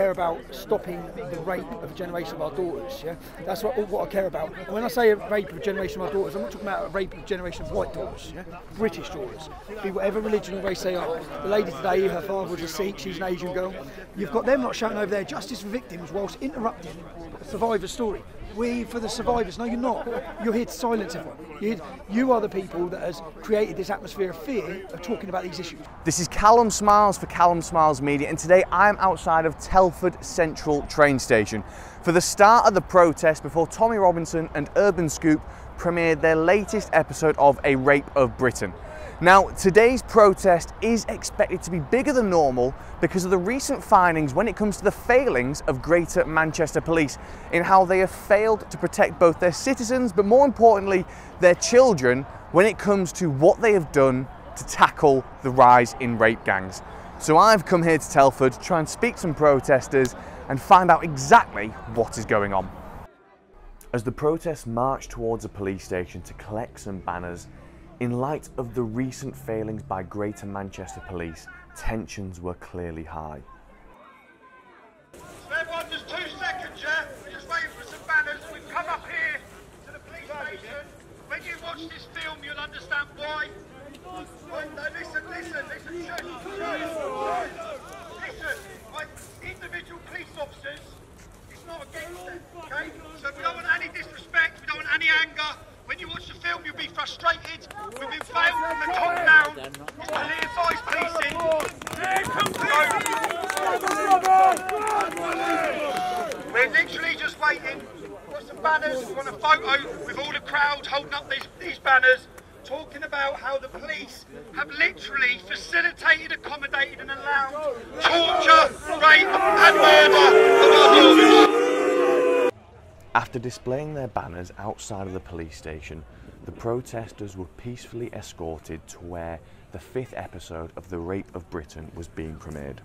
care about stopping the rape of a generation of our daughters. Yeah, that's what I care about. And when I say a rape of a generation of our daughters, I'm not talking about a rape of a generation of white daughters. Yeah, British daughters, be whatever religion or race they are. The lady today, her father was a Sikh, she's an Asian girl. You've got them not shouting over their justice for victims whilst interrupting a survivor's story. We for the survivors. No, you're not. You're here to silence everyone. You are the people that has created this atmosphere of fear of talking about these issues. This is Callum Smiles for Callum Smiles Media, and today I am outside of Telford Central train station for the start of the protest before Tommy Robinson and Urban Scoop premiered their latest episode of A Rape of Britain. Now, today's protest is expected to be bigger than normal because of the recent findings when it comes to the failings of Greater Manchester Police in how they have failed to protect both their citizens, but more importantly, their children, when it comes to what they have done to tackle the rise in rape gangs. So I've come here to Telford to try and speak to some protesters and find out exactly what is going on. As the protests marched towards a police station to collect some banners, in light of the recent failings by Greater Manchester Police, tensions were clearly high. Everyone, just 2 seconds, yeah? We're just waiting for some banners. We've come up here to the police station. When you watch this film, you'll understand why. No, listen, individual police officers, it's not against them, okay? So we don't want any disrespect, we don't want any anger. When you watch the film, you'll be frustrated. We've been failed from the top down. It's politicised policing. We're literally just waiting for some banners. We want a photo with all the crowd holding up these banners, talking about how the police have literally facilitated, accommodated and allowed torture, rape and murder of our daughters. After displaying their banners outside of the police station, the protesters were peacefully escorted to where the 5th episode of The Rape of Britain was being premiered.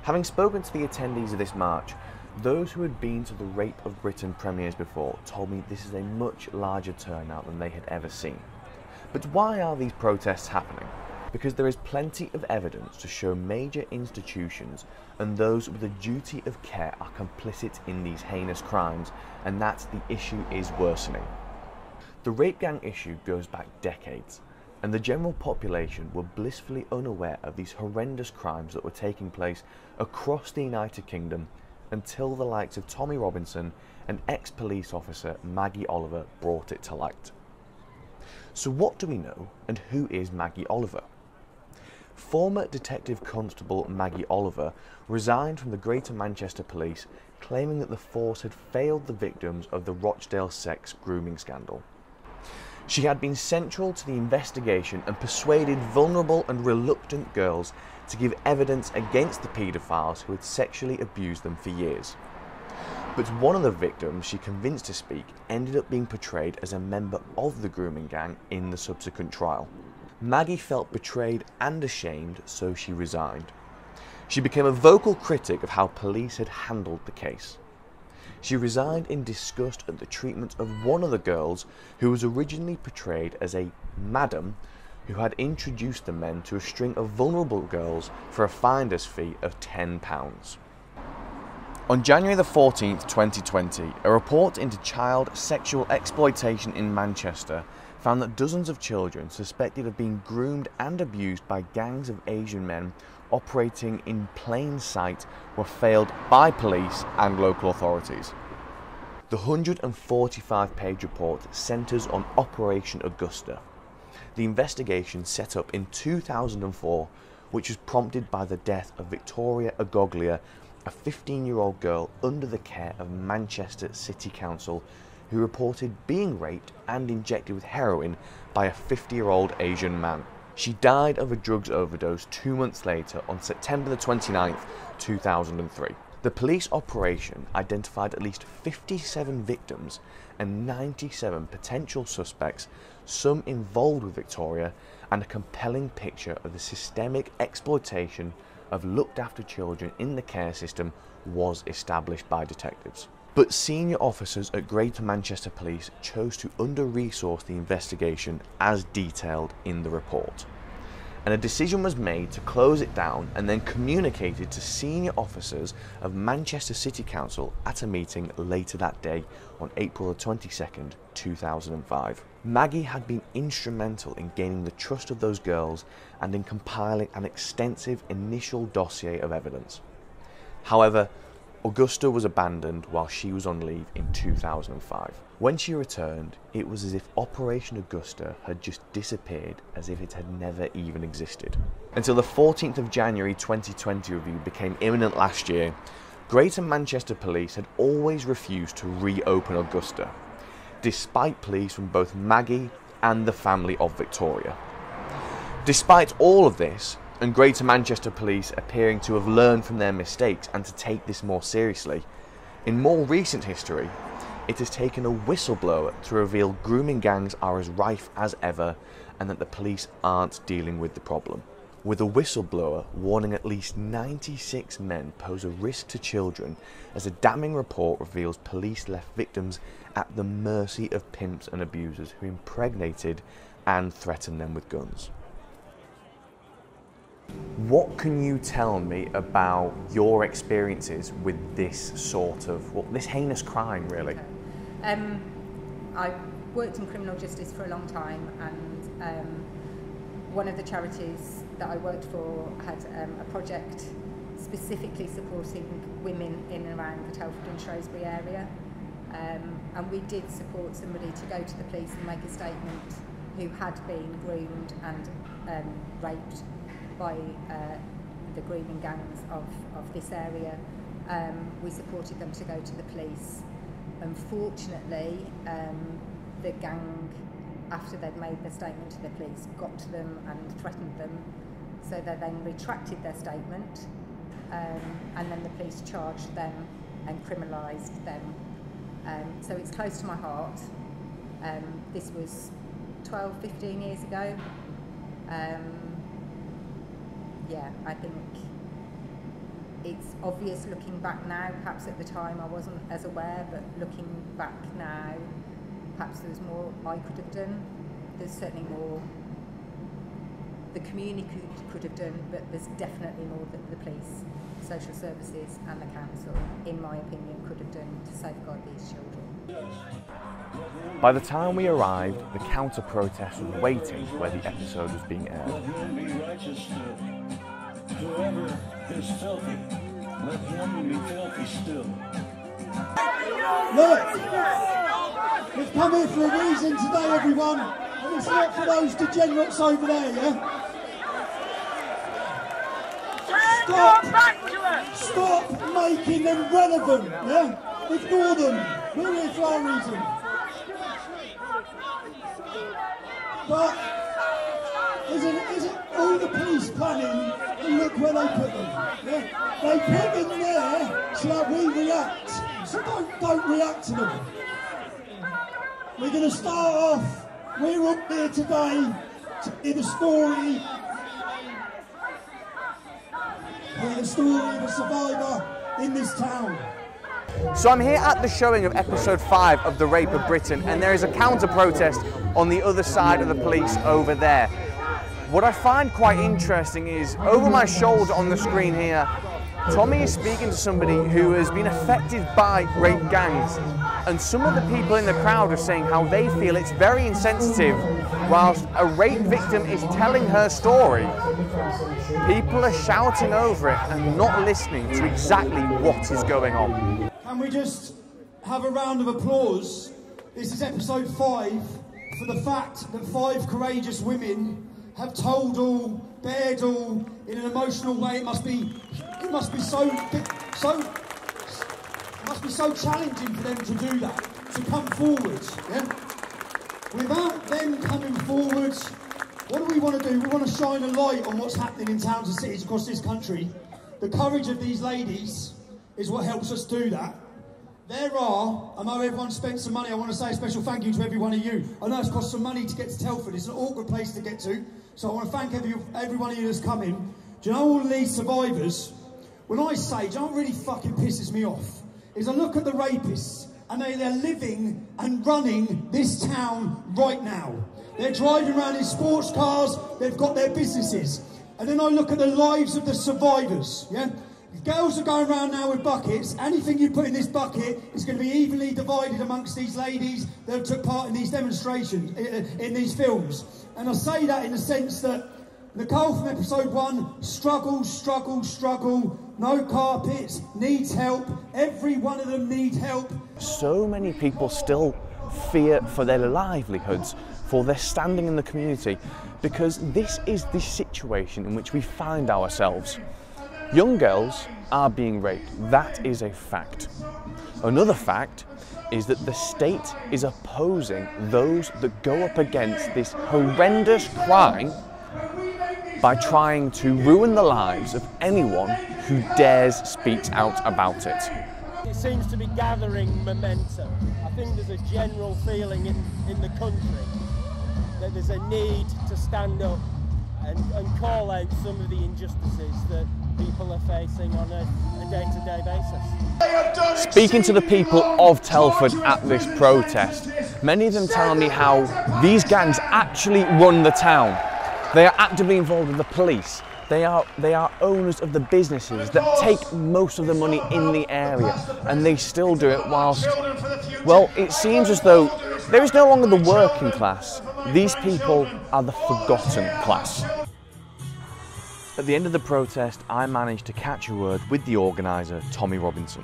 Having spoken to the attendees of this march, those who had been to the Rape of Britain premieres before told me this is a much larger turnout than they had ever seen. But why are these protests happening? Because there is plenty of evidence to show major institutions and those with a duty of care are complicit in these heinous crimes, and that the issue is worsening. The rape gang issue goes back decades, and the general population were blissfully unaware of these horrendous crimes that were taking place across the United Kingdom until the likes of Tommy Robinson and ex-police officer Maggie Oliver brought it to light. So what do we know, and who is Maggie Oliver? Former Detective Constable Maggie Oliver resigned from the Greater Manchester Police, claiming that the force had failed the victims of the Rochdale sex grooming scandal. She had been central to the investigation and persuaded vulnerable and reluctant girls to give evidence against the paedophiles who had sexually abused them for years. But one of the victims she convinced to speak ended up being portrayed as a member of the grooming gang in the subsequent trial. Maggie felt betrayed and ashamed, so she resigned. She became a vocal critic of how police had handled the case. She resigned in disgust at the treatment of one of the girls who was originally portrayed as a madam who had introduced the men to a string of vulnerable girls for a finder's fee of £10. On January the 14th, 2020, a report into child sexual exploitation in Manchester found that dozens of children suspected of being groomed and abused by gangs of Asian men operating in plain sight were failed by police and local authorities. The 145-page report centres on Operation Augusta, the investigation set up in 2004, which was prompted by the death of Victoria Agoglia, a 15-year-old girl under the care of Manchester City Council, who reported being raped and injected with heroin by a 50-year-old Asian man. She died of a drugs overdose 2 months later on September the 29th, 2003. The police operation identified at least 57 victims and 97 potential suspects, some involved with Victoria, and a compelling picture of the systemic exploitation of looked after children in the care system was established by detectives. But senior officers at Greater Manchester Police chose to under-resource the investigation as detailed in the report. and a decision was made to close it down and then communicated to senior officers of Manchester City Council at a meeting later that day on April the 22nd, 2005. Maggie had been instrumental in gaining the trust of those girls and in compiling an extensive initial dossier of evidence. However, Augusta was abandoned while she was on leave in 2005. When she returned, it was as if Operation Augusta had just disappeared, as if it had never even existed. Until the 14th of January 2020 review became imminent last year, Greater Manchester Police had always refused to reopen Augusta, despite pleas from both Maggie and the family of Victoria. Despite all of this, and Greater Manchester Police appearing to have learned from their mistakes and to take this more seriously, in more recent history, it has taken a whistleblower to reveal grooming gangs are as rife as ever and that the police aren't dealing with the problem. With a whistleblower warning at least 96 men pose a risk to children, as a damning report reveals police left victims at the mercy of pimps and abusers who impregnated and threatened them with guns. What can you tell me about your experiences with this sort of, well, this heinous crime, really? I worked in criminal justice for a long time, and one of the charities that I worked for had a project specifically supporting women in and around the Telford and Shrewsbury area. And we did support somebody to go to the police and make a statement who had been groomed and raped by the grooming gangs of this area. We supported them to go to the police. Unfortunately, the gang, after they'd made their statement to the police, got to them and threatened them, so they then retracted their statement, and then the police charged them and criminalised them. So it's close to my heart. This was 12, 15 years ago. Yeah, I think it's obvious looking back now. Perhaps at the time I wasn't as aware, but looking back now, perhaps there was more I could have done. There's certainly more the community could have done, but there's definitely more that the police, social services and the council, in my opinion, could have done to safeguard these children. By the time we arrived, the counter-protest was waiting where the episode was being aired. Whoever is filthy, let him be filthy still. Look, we've come here for a reason today, everyone, and it's not for those degenerates over there, yeah? Stop making them relevant, yeah? Ignore them. We're here for our reason. But isn't all the police planning, and look where they put them, yeah? They put them there so that we react. So don't react to them. We're going to start off, we're up here today to hear the story of a survivor in this town. So I'm here at the showing of episode 5 of The Rape of Britain, and there is a counter-protest on the other side of the police over there. What I find quite interesting is, over my shoulder on the screen here, Tommy is speaking to somebody who has been affected by rape gangs, and some of the people in the crowd are saying how they feel it's very insensitive whilst a rape victim is telling her story. People are shouting over it and not listening to exactly what is going on. Can we just have a round of applause? This is episode 5 for the fact that 5 courageous women have told all, bared all, in an emotional way. It must be so challenging for them to do that, to come forward. Yeah? Without them coming forward, what do we want to do? We want to shine a light on what's happening in towns and cities across this country. The courage of these ladies is what helps us do that. I know everyone spent some money. I want to say a special thank you to every one of you. I know it's cost some money to get to Telford. It's an awkward place to get to. So I want to thank every one of you that's come in. Do you know all these survivors? When I say, do you know what really fucking pisses me off? Is I look at the rapists and they're living and running this town right now. They're driving around in sports cars, they've got their businesses. And then I look at the lives of the survivors, yeah? Girls are going around now with buckets. Anything you put in this bucket is going to be evenly divided amongst these ladies that took part in these demonstrations, in these films. And I say that in the sense that Nicole from episode 1 struggle, no carpets, needs help. Every one of them needs help. So many people still fear for their livelihoods, for their standing in the community, because this is the situation in which we find ourselves. Young girls are being raped. That is a fact. Another fact is that the state is opposing those that go up against this horrendous crime by trying to ruin the lives of anyone who dares speak out about it. It seems to be gathering momentum. I think there's a general feeling in the country that there's a need to stand up and call out some of the injustices that people are facing on a day-to-day basis. Speaking to the people of Telford at this protest, many of them tell me how these gangs actually run the town. They are actively involved with the police. They are owners of the businesses that take most of the money in the area, and they still do it whilst, well, it seems as though there is no longer the working class. These people are the forgotten class. At the end of the protest, I managed to catch a word with the organiser, Tommy Robinson.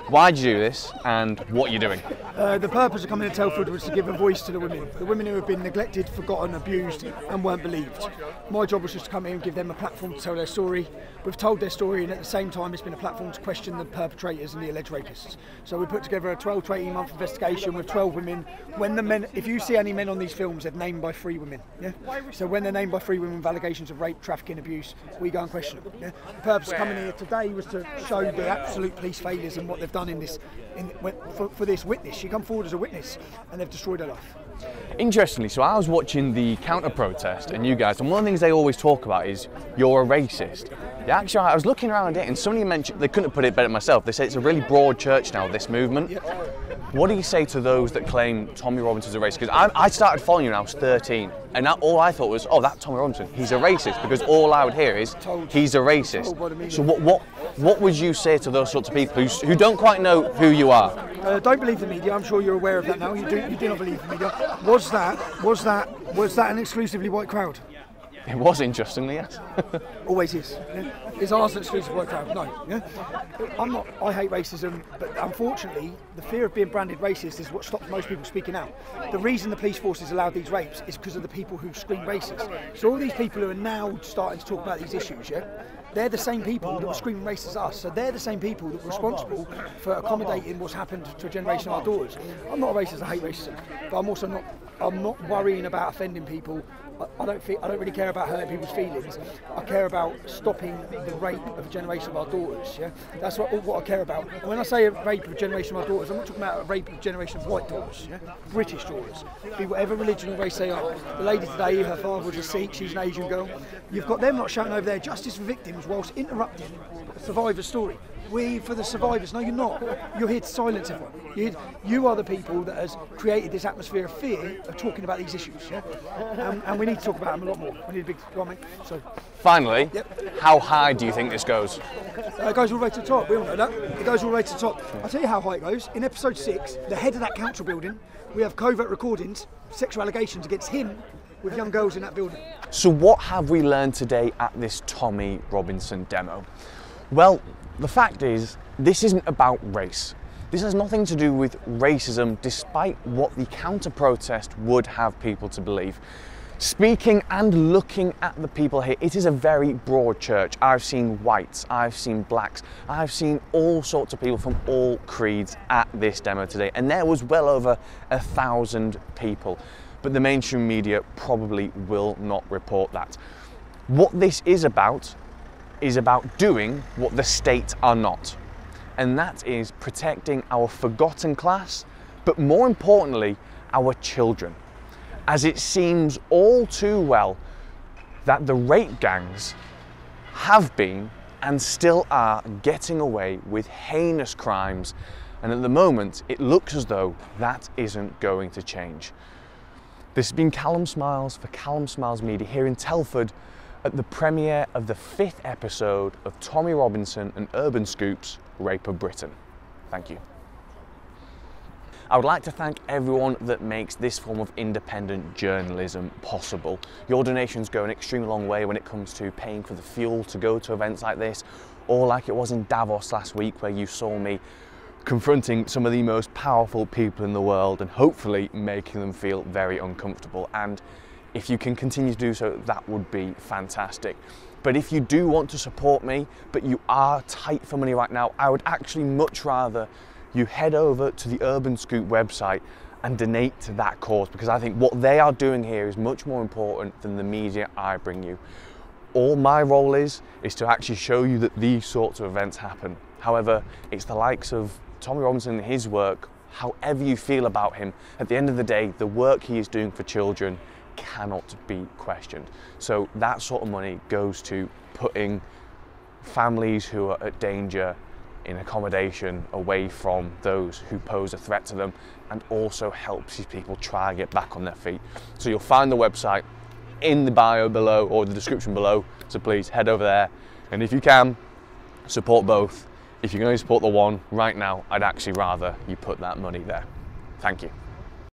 Why did you do this, and what are you doing? The purpose of coming to Telford was to give a voice to the women who have been neglected, forgotten, abused and weren't believed. My job was just to come here and give them a platform to tell their story. We've told their story, and at the same time it's been a platform to question the perpetrators and the alleged rapists. So we put together a 12 to 18 month investigation with 12 women. When the men, if you see any men on these films, they're named by 3 women. Yeah? So when they're named by 3 women with allegations of rape, trafficking, abuse, we go and question them. Yeah? The purpose of coming here today was to show the absolute police failures and what they've done in this, for this witness. She come forward as a witness and they've destroyed her life. Interestingly, so I was watching the counter-protest and you guys, and one of the things they always talk about is you're a racist. Yeah, actually, I was looking around it and somebody mentioned, they couldn't have put it better myself, they said it's a really broad church now, this movement. Yep. What do you say to those that claim Tommy Robinson's a racist? Because I started following you when I was 13, and all I thought was, oh, that Tommy Robinson, he's a racist, because all I would hear is, he's a racist. So what would you say to those sorts of people who don't quite know who you are? Don't believe the media. I'm sure you're aware of that now. You do not believe the media. Was that an exclusively white crowd? It was, interestingly, yes. Always is. Yeah? Is ours an exclusive white crowd? No. Yeah? I hate racism, but unfortunately, the fear of being branded racist is what stops most people speaking out. The reason the police forces allowed these rapes is because of the people who scream racist. So all these people who are now starting to talk about these issues, yeah, they're the same people that were screaming racist as us. So they're the same people that were responsible for accommodating what's happened to a generation of our daughters. I'm not a racist, I hate racism, but I'm also not worrying about offending people. I don't really care about hurting people's feelings. I care about stopping the rape of a generation of our daughters. Yeah, that's what I care about. And when I say a rape of a generation of our daughters, I'm not talking about a rape of a generation of white daughters, yeah? British daughters, be whatever religion or race they are. The lady today, her father was a Sikh, she's an Asian girl. You've got them not shouting over there justice for victims whilst interrupting a survivor's story. We for the survivors. No, you're not. You're here to silence everyone. You are the people that has created this atmosphere of fear of talking about these issues. Yeah? And we need to talk about them a lot more. We need a big comment. So, finally, how high do you think this goes? It goes all the way to the top. We all know that. It goes all the way to the top. I'll tell you how high it goes. In episode 6, the head of that council building, we have covert recordings, sexual allegations against him with young girls in that building. So what have we learned today at this Tommy Robinson demo? Well, the fact is, this isn't about race. This has nothing to do with racism, despite what the counter-protest would have people to believe. Speaking and looking at the people here, it is a very broad church. I've seen whites, I've seen blacks, I've seen all sorts of people from all creeds at this demo today, and there was well over 1,000 people. But the mainstream media probably will not report that. What this is about doing what the state are not. And that is protecting our forgotten class, but more importantly, our children. As it seems all too well that the rape gangs have been and still are getting away with heinous crimes And at the moment, it looks as though that isn't going to change. This has been Callum Smiles for Callum Smiles Media here in Telford at the premiere of the 5th episode of Tommy Robinson and Urban Scoop's Rape of Britain. Thank you. I would like to thank everyone that makes this form of independent journalism possible. Your donations go an extremely long way when it comes to paying for the fuel to go to events like this, or like it was in Davos last week where you saw me confronting some of the most powerful people in the world and hopefully making them feel very uncomfortable. And if you can continue to do so, that would be fantastic. But if you do want to support me, but you are tight for money right now, I would actually much rather you head over to the Urban Scoop website and donate to that cause, because I think what they are doing here is much more important than the media I bring you. All my role is to actually show you that these sorts of events happen. However, it's the likes of Tommy Robinson and his work, however you feel about him, at the end of the day, the work he is doing for children cannot be questioned. So that sort of money goes to putting families who are at danger in accommodation away from those who pose a threat to them, and also helps these people try and get back on their feet. So you'll find the website in the bio below or the description below, so please head over there, and if you can, support both. If you're going to support the one right now, I'd actually rather you put that money there. Thank you.